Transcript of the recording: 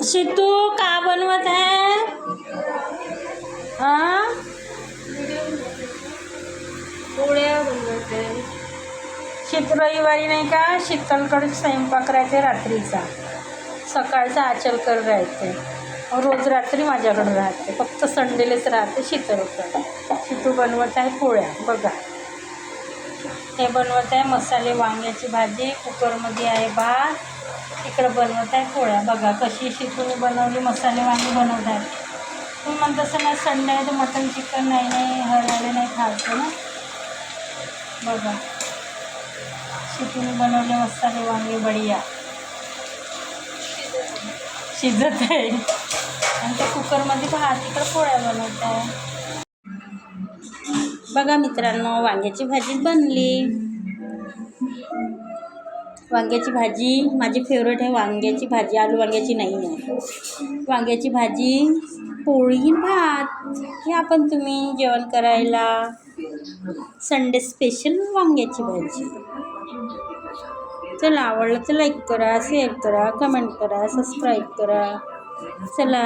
शितू का बनवत आहे? पोळ्या बनवते. रविवारी नाही का शीतलकडे स्वयंपाक राहते रात्रीचा, सकाळचा आचलकर राहते. रोज रात्री माझ्याकडे राहते, फक्त संडेलाच राहते शीतलकडे. शितू बनवत आहे पोळ्या. बघा हे बनवत आहे मसाले वांग्याची भाजी, कुकरमध्ये आहे भात, इकडं बनवत आहे पोळ्या. बघा कशी शितूने बनवली, मसाले वांगी बनवत आहे. तुम्ही म्हणत असं ना संडे आहे तर मटन चिकन नाही हरवले नाही खायचं ना. बघा शितूने बनवले मसाले वांगे बढिया शिजत आहे. आणि त्या कुकरमध्ये भात, इकडं पोळ्या बनवत आहे. बघा मित्रांनो वांग्याची भाजी बनली. वांग्याची भाजी माझी फेवरेट आहे. वांग्याची भाजी, आलू वांग्याची नाही आहे. वांग्याची भाजी, पोळी, भात हे आपण तुम्ही जेवण करायला. संडे स्पेशल वांग्याची भाजी. चला आवडलं तर लाईक करा, शेअर करा, कमेंट करा, सबस्क्राईब करा. चला.